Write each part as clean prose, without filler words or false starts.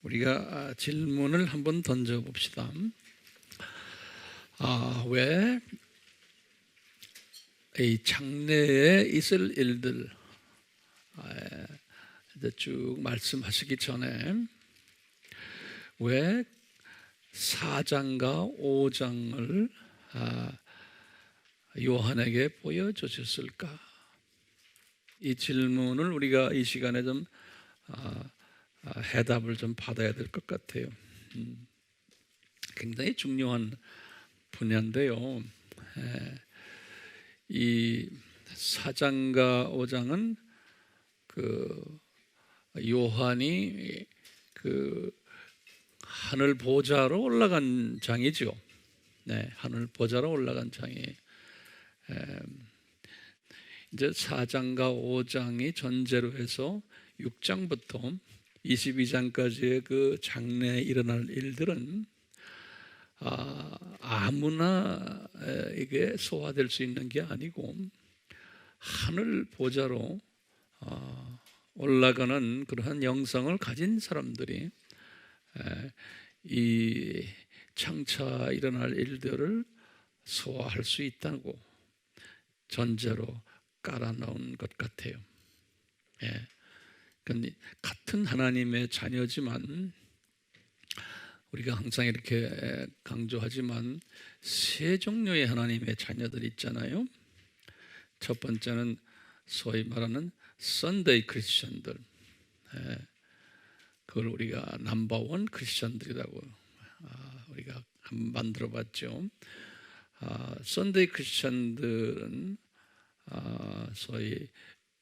우리가 질문을 한번 던져봅시다. 왜 이 장래에 있을 일들 이제 쭉 말씀하시기 전에 왜 4장과 5장을 요한에게 보여주셨을까? 이 질문을 우리가 이 시간에 좀 해답을 좀 받아야 될 것 같아요. 굉장히 중요한 분야인데요. 이 4장과 5장은 그 요한이 그 하늘 보좌로 올라간 장이죠. 네, 하늘 보좌로 올라간 장이 이제 4장과 5장이 전제로 해서 6장부터 22장까지의 그 장래에 일어날 일들은 아무나 이게 소화될 수 있는 게 아니고 하늘 보좌로 올라가는 그러한 영성을 가진 사람들이 이 장차 일어날 일들을 소화할 수 있다고 전제로 깔아놓은 것 같아요. 그러니까 같은 하나님의 자녀지만 우리가 항상 이렇게 강조하지만 세 종류의 하나님의 자녀들이 있잖아요. 첫 번째는 소위 말하는 썬데이 크리스천들, 그걸 우리가 넘버원 크리스천들이라고 우리가 한번 만들어봤죠. 썬데이 크리스천들은 소위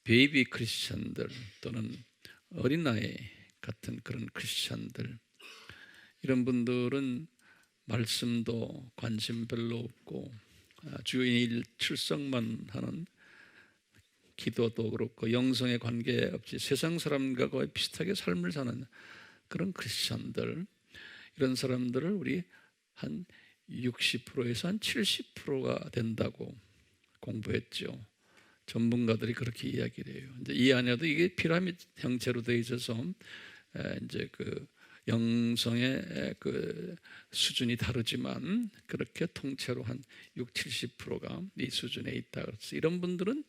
베이비 크리스천들 또는 어린아이 같은 그런 크리스천들, 이런 분들은 말씀도 관심 별로 없고 주일 출석만 하는, 기도도 그렇고 영성에 관계없이 세상 사람과 거의 비슷하게 삶을 사는 그런 크리스천들, 이런 사람들을 우리 한 60%에서 한 70%가 된다고 공부했죠. 전문가들이 그렇게 이야기를 해요. 이제 이 안에도 이게 피라미드 형태로 되어 있어서 이제 그 영성의 그 수준이 다르지만 그렇게 통째로 한 6, 70%가 이 수준에 있다. 그래서 이런 분들은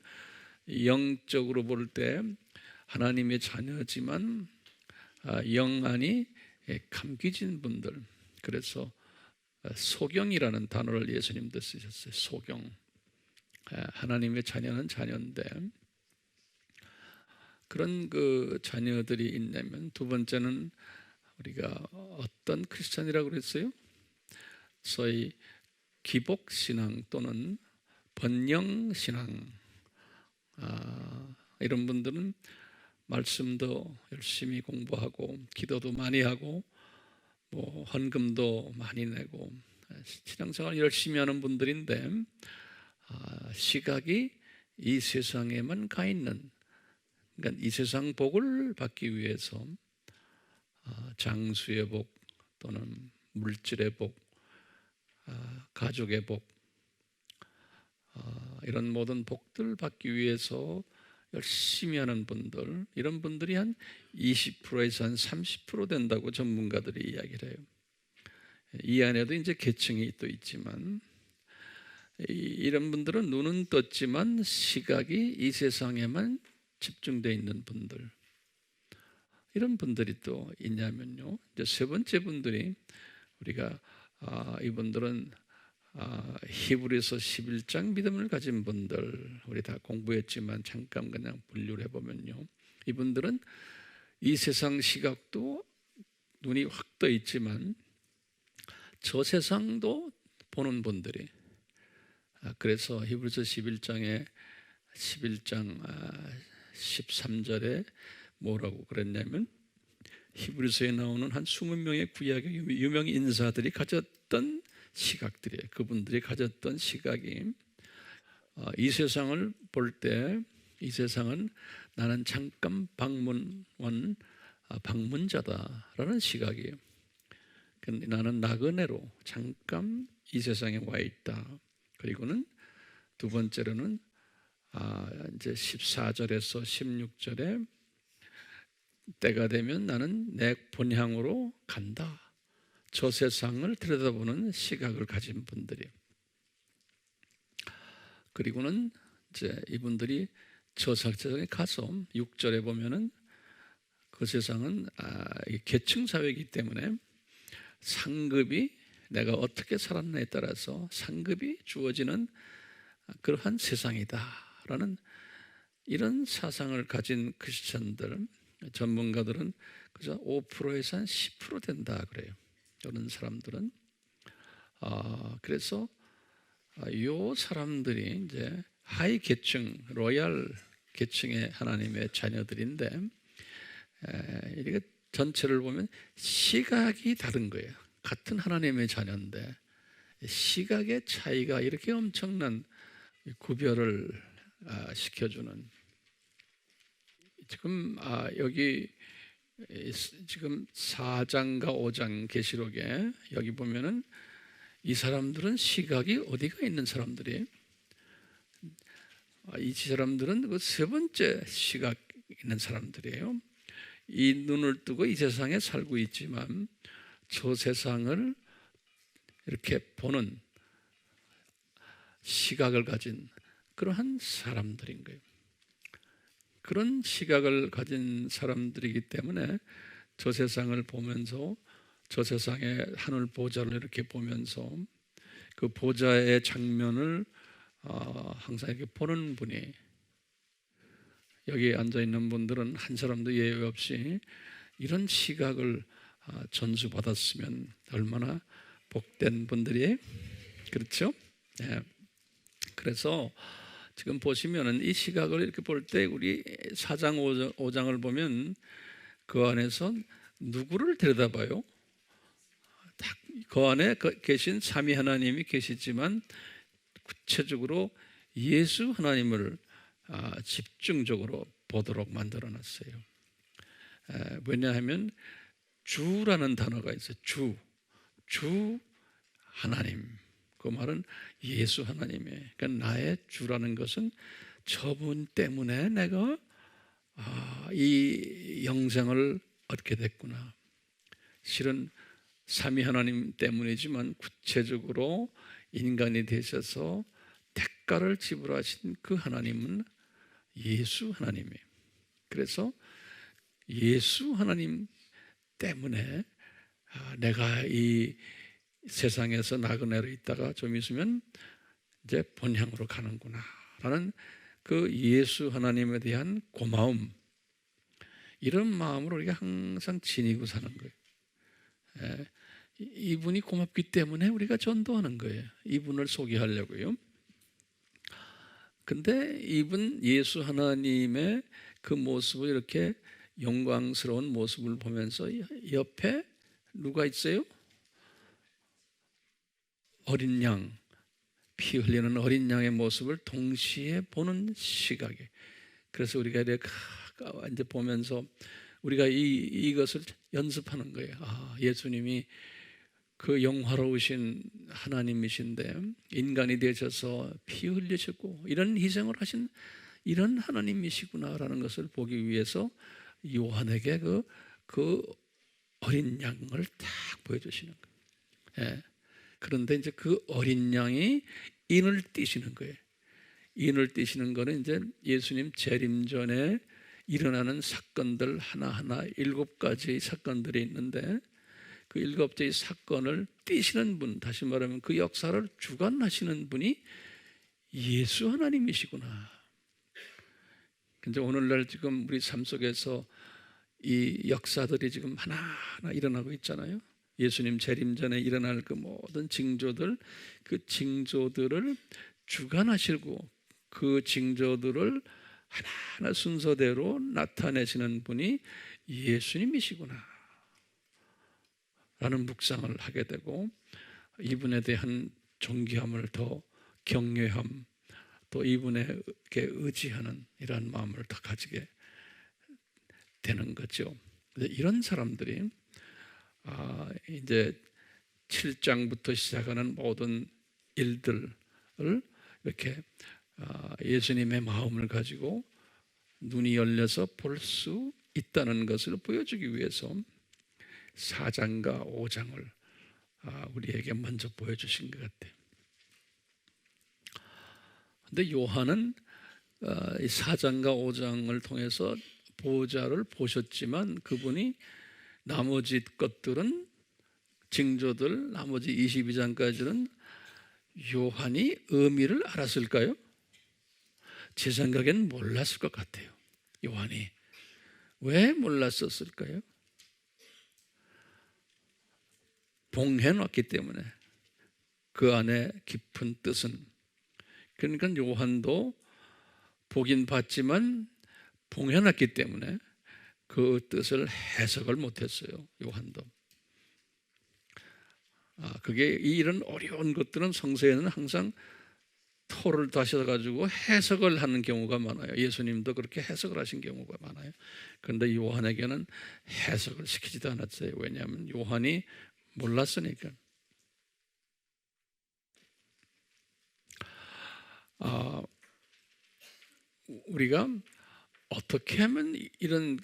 영적으로 볼 때 하나님의 자녀지만 영안이 감기진 분들, 그래서 소경이라는 단어를 예수님도 쓰셨어요. 소경. 하나님의 자녀는 자녀인데 그런 그 자녀들이 있냐면, 두 번째는 우리가 어떤 크리스찬이라고 그랬어요? 소위 기복신앙 또는 번영신앙. 이런 분들은 말씀도 열심히 공부하고 기도도 많이 하고 뭐 헌금도 많이 내고 신앙생활 열심히 하는 분들인데 시각이 이 세상에만 가 있는, 그러니까 이 세상 복을 받기 위해서 장수의 복 또는 물질의 복, 가족의 복, 이런 모든 복들 받기 위해서 열심히 하는 분들, 이런 분들이 한 20%에서 한 30% 된다고 전문가들이 이야기를 해요. 이 안에도 이제 계층이 또 있지만 이런 분들은 눈은 떴지만 시각이 이 세상에만 집중되어 있는 분들, 이런 분들이 또 있냐면요, 이제 세 번째 분들이 우리가 이분들은 히브리서 11장 믿음을 가진 분들, 우리 다 공부했지만 잠깐 그냥 분류를 해보면요, 이분들은 이 세상 시각도 눈이 확 떠 있지만 저 세상도 보는 분들이, 그래서 히브리서 11장 13절에 뭐라고 그랬냐면, 히브리서에 나오는 한 20명의 구약의 유명 인사들이 가졌던 시각들이에요. 그분들이 가졌던 시각이 이 세상을 볼 때 이 세상은 나는 잠깐 방문자다라는 시각이에요. 나는 나그네로 잠깐 이 세상에 와 있다. 그리고는 두 번째로는 이제 14절에서 16절에 때가 되면 나는 내 본향으로 간다. 저 세상을 들여다보는 시각을 가진 분들이. 그리고는 이제 이분들이 저 세상에 가서 6절에 보면은 그 세상은 계층 사회이기 때문에 상급이 내가 어떻게 살았나에 따라서 상급이 주어지는 그러한 세상이다라는 이런 사상을 가진 크리스천들, 전문가들은 그저 5%에서 한 10% 된다 그래요. 이런 사람들은 그래서 요 사람들이 이제 하이 계층, 로얄 계층의 하나님의 자녀들인데 이게 전체를 보면 시각이 다른 거예요. 같은 하나님의 자녀인데 시각의 차이가 이렇게 엄청난 구별을 시켜주는. 지금 여기 지금 4장과 5장 계시록에 여기 보면은 이 사람들은 시각이 어디가 있는 사람들이에요? 이 사람들은 그 세 번째 시각 있는 사람들이에요. 이 눈을 뜨고 이 세상에 살고 있지만 저 세상을 이렇게 보는 시각을 가진 그러한 사람들인 거예요. 그런 시각을 가진 사람들이기 때문에 저 세상을 보면서 저 세상의 하늘 보좌를 이렇게 보면서 그 보좌의 장면을 항상 이렇게 보는 분이, 여기 앉아 있는 분들은 한 사람도 예외 없이 이런 시각을 전수받았으면 얼마나 복된 분들이, 그렇죠? 네. 그래서 지금 보시면은 이 시각을 이렇게 볼 때 우리 4장 5장을 보면 그 안에서 누구를 들여다봐요? 그 안에 계신 삼위 하나님이 계시지만 구체적으로 예수 하나님을 집중적으로 보도록 만들어놨어요. 왜냐하면 주라는 단어가 있어요. 주 하나님. 그 말은 예수 하나님이에요. 그러니까 나의 주라는 것은 저분 때문에 내가 이 영생을 얻게 됐구나. 실은 삼위 하나님 때문이지만 구체적으로 인간이 되셔서 대가를 지불하신 그 하나님은 예수 하나님이에요. 그래서 예수 하나님 때문에 내가 이 세상에서 나그네로 있다가 좀 있으면 이제 본향으로 가는구나 라는 그 예수 하나님에 대한 고마움, 이런 마음으로 우리가 항상 지니고 사는 거예요. 이분이 고맙기 때문에 우리가 전도하는 거예요. 이분을 소개하려고요. 근데 이분 예수 하나님의 그 모습을, 이렇게 영광스러운 모습을 보면서 옆에 누가 있어요? 어린 양, 피 흘리는 어린 양의 모습을 동시에 보는 시각에. 그래서 우리가 이렇게 이제 보면서 우리가 이것을 연습하는 거예요. 예수님이 그 영화로우신 하나님이신데 인간이 되셔서 피 흘리셨고 이런 희생을 하신 이런 하나님이시구나라는 것을 보기 위해서 요한에게 그 어린 양을 딱 보여주시는 거예요. 예. 그런데 이제 그 어린 양이 인을 띠시는 거예요. 인을 띠시는 거는 이제 예수님 재림 전에 일어나는 사건들 하나하나 7가지의 사건들이 있는데 그 7가지 사건을 띠시는 분, 다시 말하면 그 역사를 주관하시는 분이 예수 하나님이시구나. 근데 오늘날 지금 우리 삶 속에서 이 역사들이 지금 하나하나 일어나고 있잖아요. 예수님 재림 전에 일어날 그 모든 징조들, 그 징조들을 주관하시고 그 징조들을 하나하나 순서대로 나타내시는 분이 예수님이시구나 라는 묵상을 하게 되고, 이분에 대한 존귀함을 더 경외함, 또 이분에게 의지하는 이러한 마음을 더 가지게 되는 거죠. 이런 사람들이 이제 7장부터 시작하는 모든 일들을 이렇게 예수님의 마음을 가지고 눈이 열려서 볼 수 있다는 것을 보여주기 위해서 4장과 5장을 우리에게 먼저 보여주신 것 같아요. 근데 요한은 이 4장과 5장을 통해서 보좌를 보셨지만 그분이 나머지 것들은 징조들 나머지 22장까지는 요한이 의미를 알았을까요? 제 생각엔 몰랐을 것 같아요. 요한이 왜 몰랐었을까요? 봉해놨기 때문에 그 안에 깊은 뜻은, 그러니까 요한도 보긴 봤지만 봉해놨기 때문에 그 뜻을 해석을 못했어요. 요한도. 그게 이런 어려운 것들은 성서에는 항상 토를 다셔가지고 해석을 하는 경우가 많아요. 예수님도 그렇게 해석을 하신 경우가 많아요. 그런데 요한에게는 해석을 시키지도 않았어요. 왜냐하면 요한이 몰랐으니까. 우리가 어떻게 하면 이런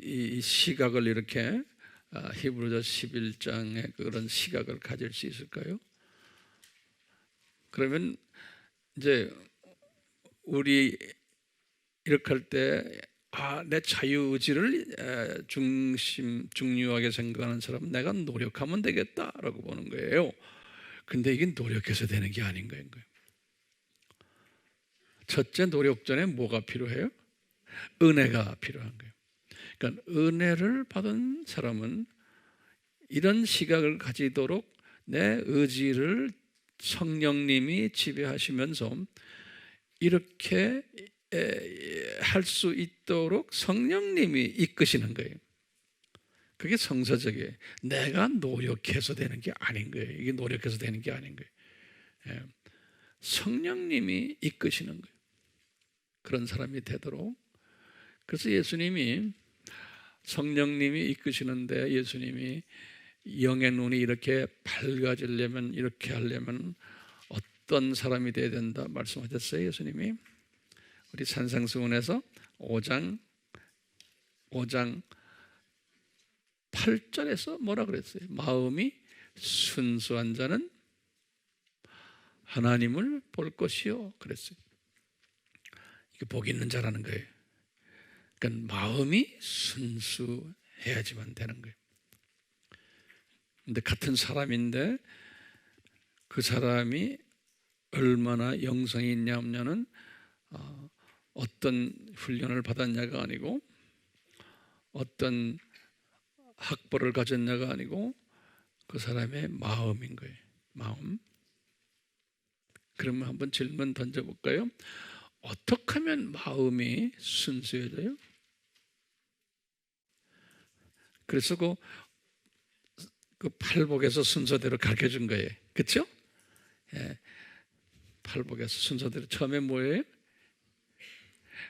이 시각을 이렇게 히브리서 11장의 그런 시각을 가질 수 있을까요? 그러면 이제 우리 이렇게 할 때 내 자유의지를 중요하게 생각하는 사람은 내가 노력하면 되겠다라고 보는 거예요. 근데 이게 노력해서 되는 게 아닌 거예요. 첫째, 노력 전에 뭐가 필요해요? 은혜가 필요한 거예요. 그러니까 은혜를 받은 사람은 이런 시각을 가지도록 내 의지를 성령님이 지배하시면서 이렇게 할 수 있도록 성령님이 이끄시는 거예요. 그게 성서적이에요. 내가 노력해서 되는 게 아닌 거예요. 이게 노력해서 되는 게 아닌 거예요. 성령님이 이끄시는 거예요. 그런 사람이 되도록. 그래서 예수님이 성령님이 이끄시는데 예수님이 영의 눈이 이렇게 밝아지려면, 이렇게 하려면 어떤 사람이 되어야 된다 말씀하셨어요. 예수님이 우리 산상수훈에서 5장 8절에서 뭐라 그랬어요? 마음이 순수한 자는 하나님을 볼 것이요 그랬어요. 이게 복 있는 자라는 거예요. 그러니까 마음이 순수해야지만 되는 거예요. 근데 같은 사람인데 그 사람이 얼마나 영성이 있냐 없냐는 어떤 훈련을 받았냐가 아니고 어떤 학벌을 가졌냐가 아니고 그 사람의 마음인 거예요. 마음. 그러면 한번 질문 던져볼까요? 어떻게 하면 마음이 순수해져요? 그래서 그 팔복에서 순서대로 가르쳐 준 거예요. 그렇죠? 예. 팔복에서 순서대로 처음에 뭐예요?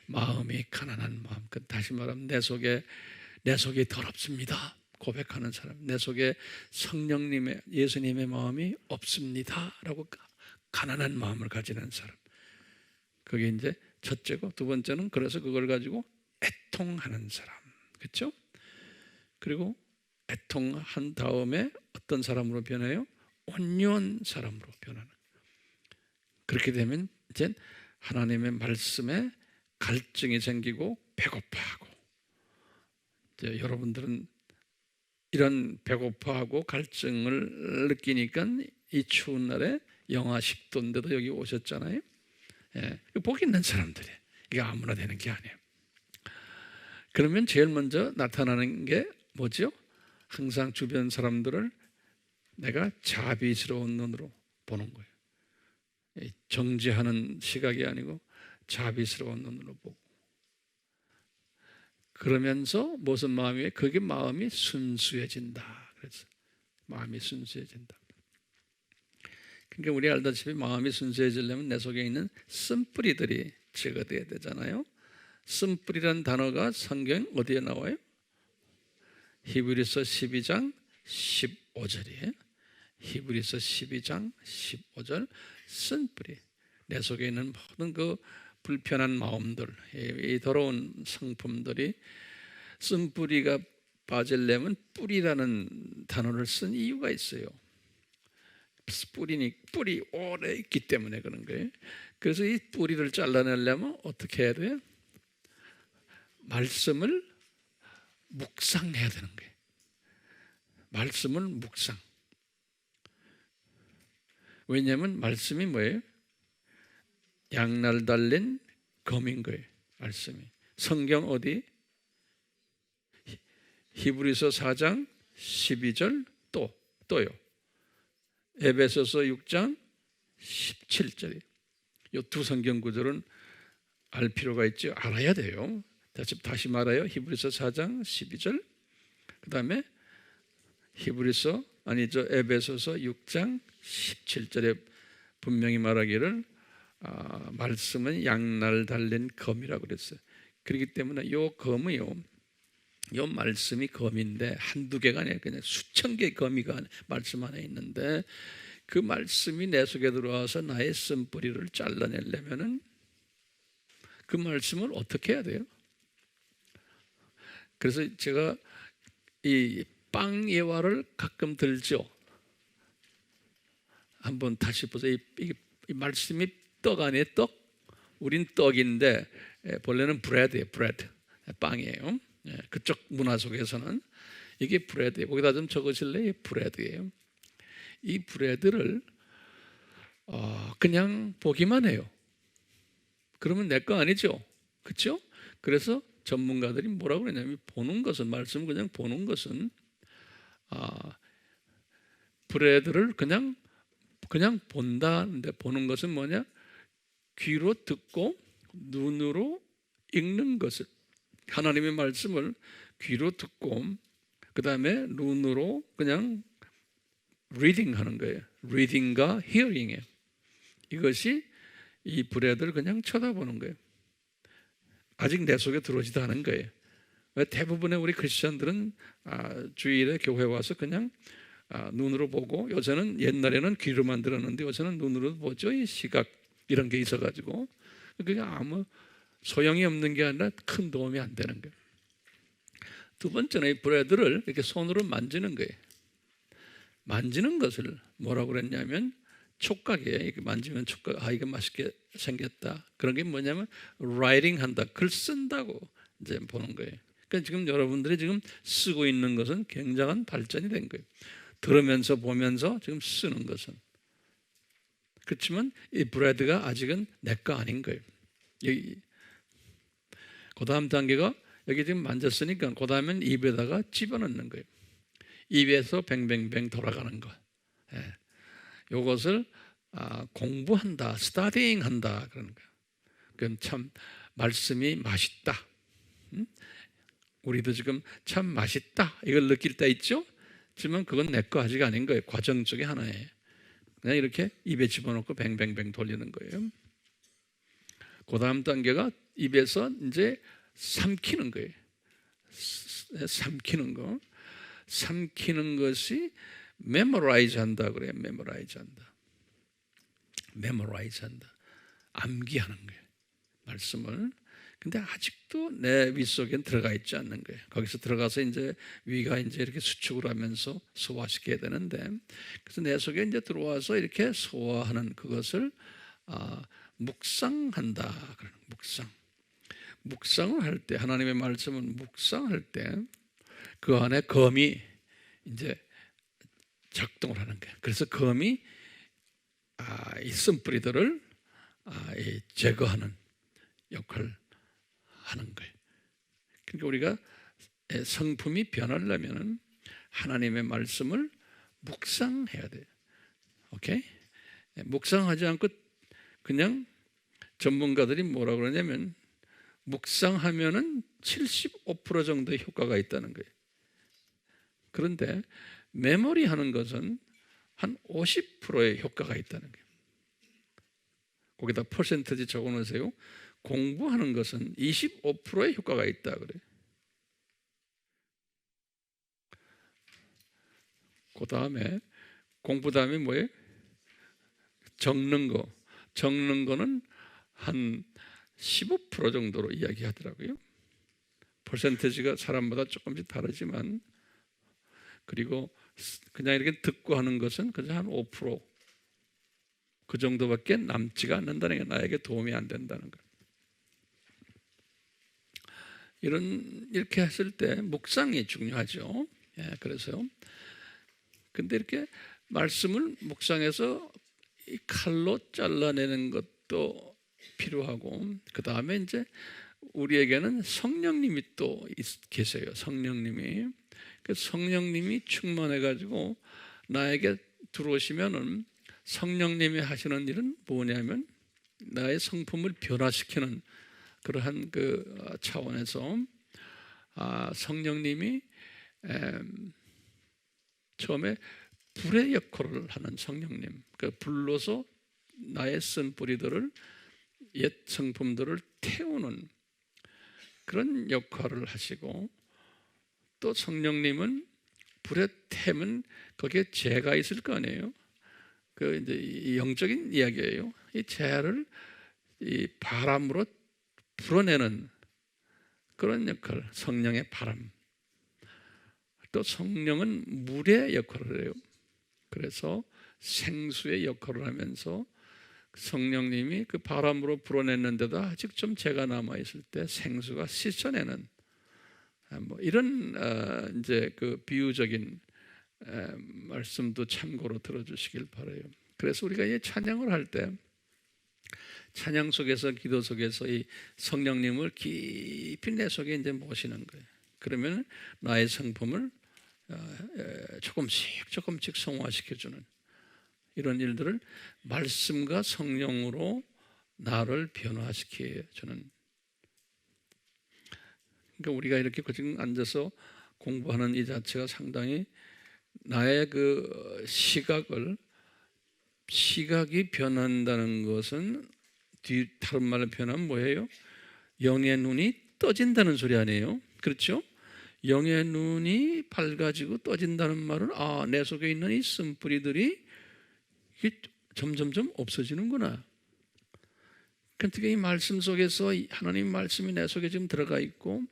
마음이 가난한 마음. 다시 말하면 내 속이 더럽습니다. 고백하는 사람. 내 속에 성령님의, 예수님의 마음이 없습니다. 라고 가난한 마음을 가지는 사람. 그게 이제 첫째고, 두 번째는 그래서 그걸 가지고 애통하는 사람. 그렇죠? 그리고 애통한 다음에 어떤 사람으로 변해요? 온유한 사람으로 변하는. 그렇게 되면 이제 하나님의 말씀에 갈증이 생기고 배고파하고, 이제 여러분들은 이런 배고파하고 갈증을 느끼니까 이 추운 날에 영하 10도인데도 여기 오셨잖아요. 복 있는 사람들이에요. 이게 아무나 되는 게 아니에요. 그러면 제일 먼저 나타나는 게 뭐죠? 항상 주변 사람들을 내가 자비스러운 눈으로 보는 거예요. 정죄하는 시각이 아니고 자비스러운 눈으로 보고, 그러면서 무슨 마음이에요? 그게 마음이 순수해진다. 그래서 마음이 순수해진다. 그러니까 우리 알다시피 마음이 순수해지려면 내 속에 있는 쓴뿌리들이 제거돼야 되잖아요. 쓴뿌리라는 단어가 성경 어디에 나와요? 히브리서 12장 15절이에요. 히브리서 12장 15절. 쓴뿌리. 내 속에 있는 모든 그 불편한 마음들, 이 더러운 성품들이 쓴뿌리가 빠지려면 뿌리라는 단어를 쓴 이유가 있어요. 뿌리 오래 있기 때문에 그런 거예요. 그래서 이 뿌리를 잘라내려면 어떻게 해야 돼요? 말씀을 묵상해야 되는 거예요. 말씀을 묵상. 왜냐하면 말씀이 뭐예요? 양날 달린 검인 거예요. 말씀이. 성경 어디? 히브리서 4장 12절 또요. 에베소서 6장 17절이에요. 이 두 성경 구절은 알 필요가 있죠. 알아야 돼요. 다시 말해요. 히브리서 4장 12절. 그 다음에 에베소서 6장 17절에 분명히 말하기를 말씀은 양날 달린 검이라고 그랬어요. 그렇기 때문에 이 검이요, 이 말씀이 검인데 한두 개가 아니라 그냥 수천 개의 검이가 말씀 안에 있는데 그 말씀이 내 속에 들어와서 나의 쓴뿌리를 잘라내려면은 그 말씀을 어떻게 해야 돼요? 그래서 제가 이 빵 예화를 가끔 들죠. 한번 다시 보세요. 이 말씀이 떡 아니에요? 떡? 우린 떡인데 본래는 브레드예요. 브레드. 빵이에요. 그쪽 문화 속에서는 이게 브레드예요. 거기다 좀 적으실래요? 브레드예요. 이 브레드를 그냥 보기만 해요. 그러면 내 거 아니죠? 그렇죠? 그래서 전문가들이 뭐라고 그러냐면 보는 것은, 말씀을 그냥 보는 것은 브레드를 그냥 본다는데, 보는 것은 뭐냐? 귀로 듣고 눈으로 읽는 것을, 하나님의 말씀을 귀로 듣고 그 다음에 눈으로 그냥 리딩 하는 거예요. 리딩과 히어링이에요. 이것이 이 브레드를 그냥 쳐다보는 거예요. 아직 내 속에 들어오지도 않은 거예요. 대부분의 우리 크리스천들은 주일에 교회 와서 그냥 눈으로 보고, 요새는 옛날에는 귀로만 들었는데 요새는 눈으로 보죠. 이 시각 이런 게 있어가지고 그게 아무 소용이 없는 게 아니라 큰 도움이 안 되는 거예요. 두 번째는 이 브레드를 이렇게 손으로 만지는 거예요. 만지는 것을 뭐라고 그랬냐면 촉각이에요. 이렇게 만지면 촉각, 이거 맛있게 생겼다. 그런 게 뭐냐면 라이팅 한다, 글 쓴다고 이제 보는 거예요. 그러니까 지금 여러분들이 지금 쓰고 있는 것은 굉장한 발전이 된 거예요. 들으면서 보면서 지금 쓰는 것은. 그렇지만 이 브레드가 아직은 내 거 아닌 거예요. 그 다음 단계가 여기 지금 만졌으니까 그 다음엔 입에다가 집어넣는 거예요. 입에서 뱅뱅뱅 돌아가는 것. 이것을 공부한다, 스타딩 한다 그러는 거예요. 그럼 참 말씀이 맛있다. 우리도 지금 참 맛있다 이걸 느낄 때 있죠? 하지만 그건 내 거 아직 아닌 거예요. 과정 중에 하나예요. 그냥 이렇게 입에 집어넣고 뱅뱅뱅 돌리는 거예요. 그 다음 단계가 입에서 이제 삼키는 거예요. 삼키는 거. 삼키는 것이 메모라이즈 한다 그래요. 메모라이즈 한다. 메모라이즈 한다. 암기하는 거예요. 말씀을. 근데 아직도 내 위 속엔 들어가 있지 않는 거예요. 거기서 들어가서 이제 위가 이제 이렇게 수축을 하면서 소화시켜야 되는데, 그래서 내 속에 이제 들어와서 이렇게 소화하는 그것을 묵상한다. 그런 묵상. 묵상을 할 때, 하나님의 말씀을 묵상할 때 그 안에 검이 이제 작동을 하는 거예요. 그래서 검이 이 쓴뿌리들을 제거하는 역할을 하는 거예요. 그러니까 우리가 성품이 변하려면 하나님의 말씀을 묵상해야 돼요. 오케이? 묵상하지 않고 그냥 전문가들이 뭐라고 그러냐면 묵상하면은 75% 정도의 효과가 있다는 거예요. 그런데 메모리 하는 것은 한 50%의 효과가 있다는 거예요. 거기다 퍼센트지 적어놓으세요. 공부하는 것은 25%의 효과가 있다 그래요. 그 다음에 공부 다음에 뭐예요? 적는 거. 적는 거는 한 15% 정도로 이야기하더라고요. 퍼센티지가 사람마다 조금씩 다르지만, 그리고 그냥 이렇게 듣고 하는 것은 그저 한 5%, 그 정도밖에 남지가 않는다는 게, 나에게 도움이 안 된다는 거. 이렇게 했을 때 묵상이 중요하죠. 예, 그래서요. 근데 이렇게 말씀을 묵상해서 이 칼로 잘라내는 것도 필요하고, 그 다음에 이제 우리에게는 성령님이 또 계세요. 성령님이. 그 성령님이 충만해가지고 나에게 들어오시면은, 성령님이 하시는 일은 뭐냐면 나의 성품을 변화시키는 그러한 그 차원에서, 성령님이 처음에 불의 역할을 하는 성령님, 그 불로서 나의 쓴뿌리들을, 옛 성품들을 태우는 그런 역할을 하시고, 또 성령님은 불에 태면 거기에 재가 있을 거 아니에요. 그 이제 이 영적인 이야기예요. 이 재를 이 바람으로 불어내는 그런 역할, 성령의 바람. 또 성령은 물의 역할을 해요. 그래서 생수의 역할을 하면서 성령님이 그 바람으로 불어냈는데도 아직 좀 재가 남아 있을 때 생수가 씻어내는, 뭐 이런 이제 그 비유적인 말씀도 참고로 들어주시길 바라요. 그래서 우리가 이 찬양을 할 때, 찬양 속에서, 기도 속에서 이 성령님을 깊이 내 속에 이제 모시는 거예요. 그러면 나의 성품을 조금씩 성화시켜주는 이런 일들을 말씀과 성령으로 나를 변화시켜주는. 그러니까 우리가 이렇게 지금 앉아서 공부하는 이 자체가 상당히 나의 그 시각이 변한다는 것은, 다른 말로 표현하면 뭐예요? 영의 눈이 떠진다는 소리 아니에요? 그렇죠? 영의 눈이 밝아지고 떠진다는 말은, 내 속에 있는 이 쓴뿌리들이 이게 점점점 없어지는구나. 그러니까 이 말씀 속에서 하나님 말씀이 내 속에 지금 들어가 있고,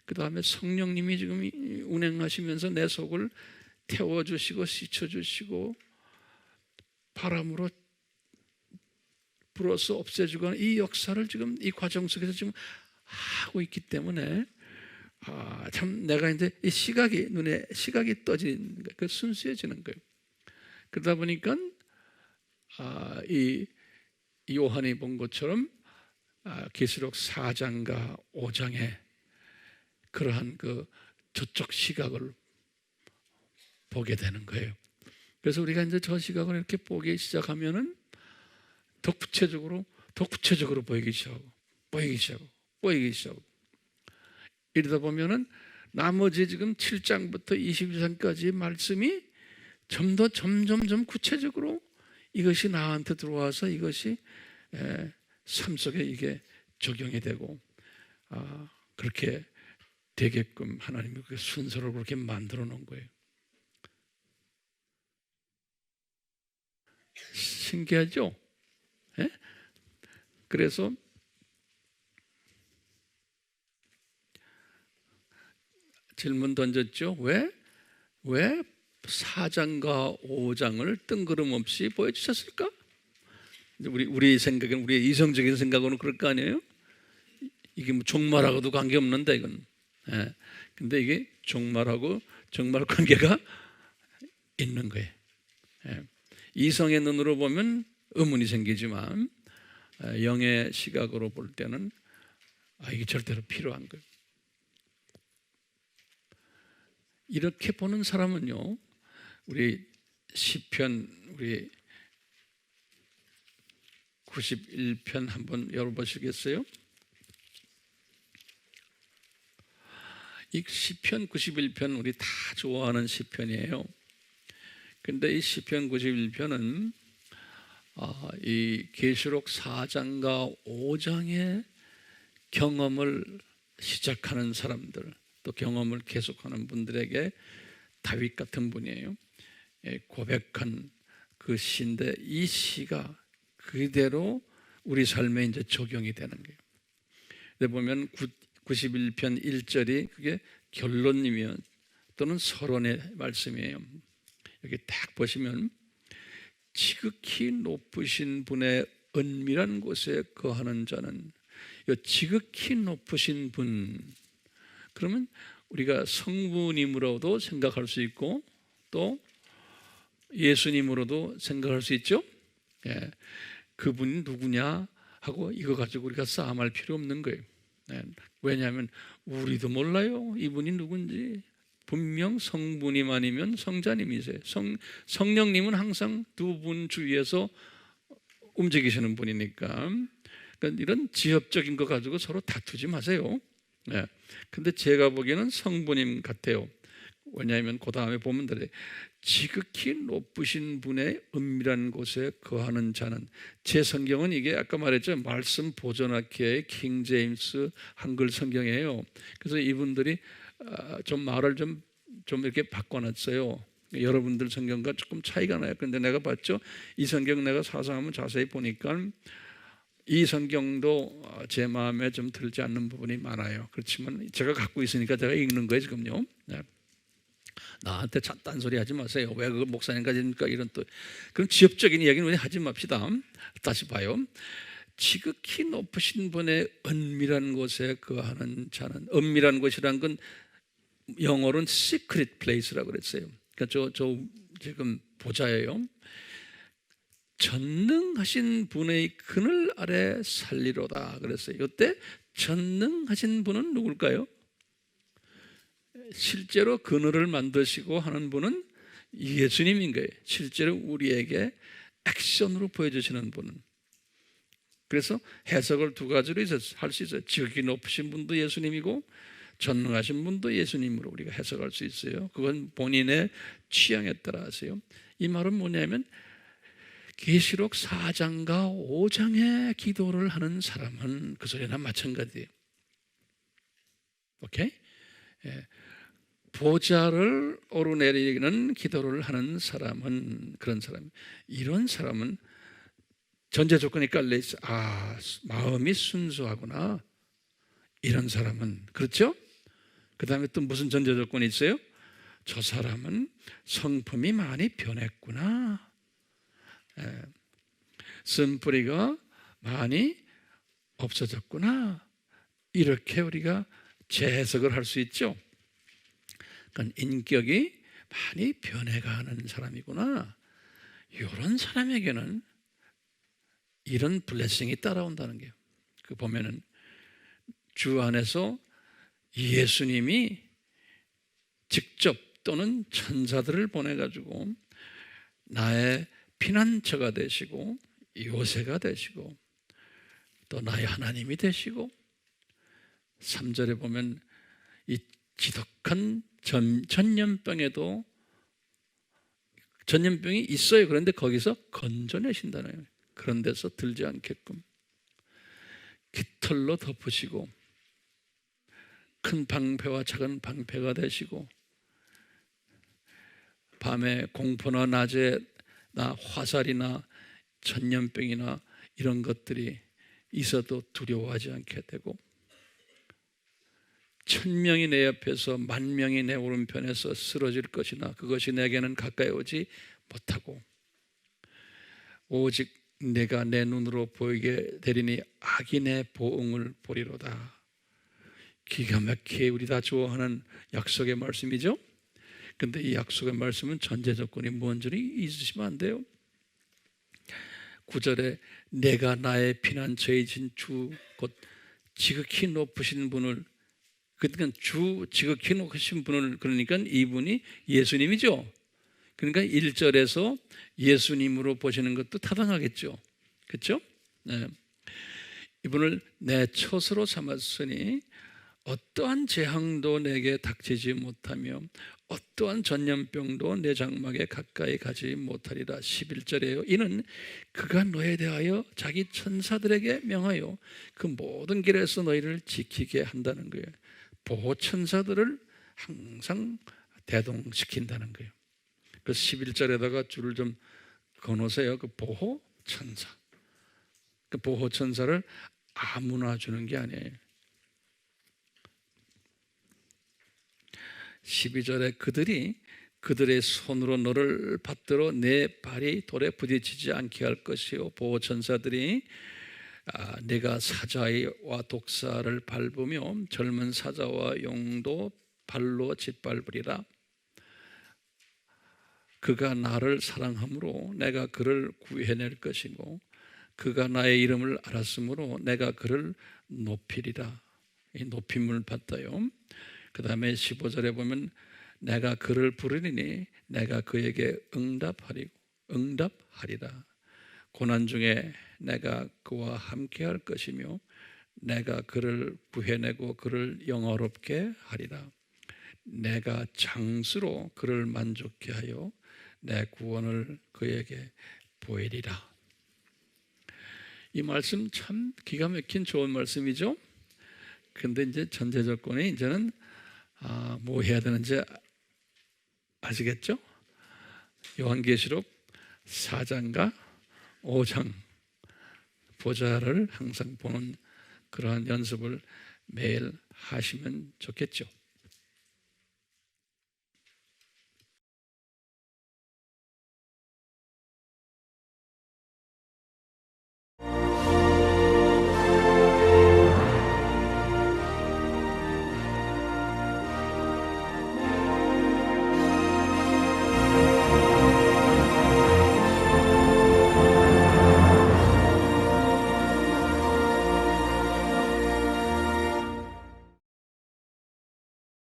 그 다음에 성령님이 지금 운행하시면서 내 속을 태워주시고 씻어주시고 바람으로 불어서 없애주고, 이 역사를 지금 이 과정 속에서 지금 하고 있기 때문에, 참 내가 이제 이 눈에 시각이 떠지는 거예요. 그 순수해지는 거예요. 그러다 보니까 이 요한이 본 것처럼 계시록 4장과 5장에 그러한 그 저쪽 시각을 보게 되는 거예요. 그래서 우리가 이제 저 시각을 이렇게 보기 시작하면은 더 구체적으로 보이기 시작하고 이러다 보면은 나머지 지금 7장부터 22장까지의 말씀이 점점 구체적으로 이것이 나한테 들어와서 이것이 삶 속에 이게 적용이 되고, 그렇게 되게끔 하나님이 그 순서를 그렇게 만들어 놓은 거예요. 신기하죠? 예? 그래서 질문 던졌죠. 왜 4장과 5장을 뜬구름없이 보여주셨을까? 우리 생각은, 우리의 이성적인 생각으로는 그럴 거 아니에요? 이게 뭐 종말하고도 관계없는데 이건. 예. 근데 이게 종말하고 정말 관계가 있는 거예요. 예. 이성의 눈으로 보면 의문이 생기지만, 영의 시각으로 볼 때는 이게 절대로 필요한 거예요. 이렇게 보는 사람은요, 우리 시편, 우리 91편 한번 열어보시겠어요? 이 시편 91편 우리 다 좋아하는 시편이에요. 근데 이 시편 91편은 이 계시록 4장과 5장의 경험을 시작하는 사람들, 또 경험을 계속하는 분들에게 다윗 같은 분이에요. 고백한 그 시인데, 이 시가 그대로 우리 삶에 이제 적용이 되는 거예요. 근데 보면 91편 1절이 그게 결론이면 또는 서론의 말씀이에요. 여기 딱 보시면 지극히 높으신 분의 은밀한 곳에 거하는 자는, 이 지극히 높으신 분, 그러면 우리가 성부님으로도 생각할 수 있고 또 예수님으로도 생각할 수 있죠. 예, 그분이 누구냐 하고 이거 가지고 우리가 싸움할 필요 없는 거예요. 예, 왜냐하면 우리도 몰라요, 이분이 누군지. 분명 성부님 아니면 성자님이세요. 성령님은 항상 두 분 주위에서 움직이시는 분이니까. 그러니까 이런 지엽적인 거 가지고 서로 다투지 마세요. 예. 근데 제가 보기에는 성부님 같아요. 왜냐하면 그 다음에 보면 돼. 지극히 높으신 분의 은밀한 곳에 거하는 자는, 제 성경은 이게 아까 말했죠, 말씀 보존학회의 킹 제임스 한글 성경이에요. 그래서 이분들이 좀 말을 좀 이렇게 바꿔놨어요. 여러분들 성경과 조금 차이가 나요. 그런데 내가 봤죠, 이 성경 내가 사상하면 자세히 보니까 이 성경도 제 마음에 좀 들지 않는 부분이 많아요. 그렇지만 제가 갖고 있으니까 제가 읽는 거예요 지금요. 네. 나한테 딴소리 하지 마세요. 왜 그걸 목사님까지 합니까? 이런 또 그럼 지엽적인 이야기는 왜 하지 맙시다. 다시 봐요. 지극히 높으신 분의 은밀한 곳에 거하는 자는, 은밀한 곳이란 건 영어로는 secret place라고 그랬어요. 그러니까 저 지금 보좌예요. 전능하신 분의 그늘 아래 살리로다 그랬어요. 이때 전능하신 분은 누굴까요? 실제로 그늘을 만드시고 하는 분은 예수님인 거예요. 실제로 우리에게 액션으로 보여주시는 분은. 그래서 해석을 두 가지로 할 수 있어요. 지극히 높으신 분도 예수님이고 전능하신 분도 예수님으로 우리가 해석할 수 있어요. 그건 본인의 취향에 따라 하세요. 이 말은 뭐냐면 계시록 4장과 5장의 기도를 하는 사람은 그 소리나 마찬가지예요. 오케이? 예. 보좌를 오르내리는 기도를 하는 사람은, 그런 사람, 이런 사람은 전제 조건이 깔려 있어. 마음이 순수하구나. 이런 사람은, 그렇죠? 그 다음에 또 무슨 전제 조건이 있어요? 저 사람은 성품이 많이 변했구나. 쓴뿌리가 많이 없어졌구나. 이렇게 우리가 재해석을 할 수 있죠. 그러니까 인격이 많이 변해가는 사람이구나. 이런 사람에게는 이런 블레싱이 따라온다는 게요. 그 보면은 주 안에서 예수님이 직접 또는 천사들을 보내가지고 나의 피난처가 되시고 요새가 되시고 또 나의 하나님이 되시고, 3절에 보면 이 지독한 전염병에도 전염병이 있어요. 그런데 거기서 건져내신다는 거예요. 그런 데서 들지 않게끔 깃털로 덮으시고 큰 방패와 작은 방패가 되시고, 밤에 공포나 낮에 화살이나 전염병이나 이런 것들이 있어도 두려워하지 않게 되고, 1000명이 내 옆에서 10,000명이 내 오른편에서 쓰러질 것이나 그것이 내게는 가까이 오지 못하고, 오직 내가 내 눈으로 보이게 되리니 악인의 보응을 보리로다. 기가 막히게 우리 다 좋아하는 약속의 말씀이죠. 근데 이 약속의 말씀은 전제 조건이 뭔지를 잊으시면 안 돼요. 9절에 내가 나의 피난처이신 주 곧 지극히 높으신 분을, 그러니까 주 지극히 높으신 분을, 그러니까 이분이 예수님이죠. 그러니까 1절에서 예수님으로 보시는 것도 타당하겠죠. 그렇죠? 네. 이분을 내 처소로 삼았으니 어떠한 재앙도 내게 닥치지 못하며 어떠한 전염병도 내 장막에 가까이 가지 못하리라. 11절에요. 이는 그가 너에 대하여 자기 천사들에게 명하여 그 모든 길에서 너희를 지키게 한다는 거예요. 보호 천사들을 항상 대동시킨다는 거예요. 그 11절에다가 줄을 좀 그어놓으세요. 그 보호 천사. 그 보호 천사를 아무나 주는 게 아니에요. 12절에 그들의 손으로 너를 받들어 내 발이 돌에 부딪히지 않게 할 것이요 보호천사들이 내가 사자와 독사를 밟으며 젊은 사자와 용도 발로 짓밟으리라. 그가 나를 사랑함으로 내가 그를 구해낼 것이고 그가 나의 이름을 알았으므로 내가 그를 높이리라. 이 높임을 받아요. 그 다음에 15절에 보면 내가 그를 부르리니 내가 그에게 응답하리라. 고난 중에 내가 그와 함께 할 것이며 내가 그를 구해내고 그를 영화롭게 하리라. 내가 장수로 그를 만족케 하여 내 구원을 그에게 보이리라. 이 말씀 참 기가 막힌 좋은 말씀이죠. 근데 이제 전제 조건이 이제는 뭐 해야 되는지 아시겠죠? 요한계시록 4장과 5장 보좌를 항상 보는 그러한 연습을 매일 하시면 좋겠죠.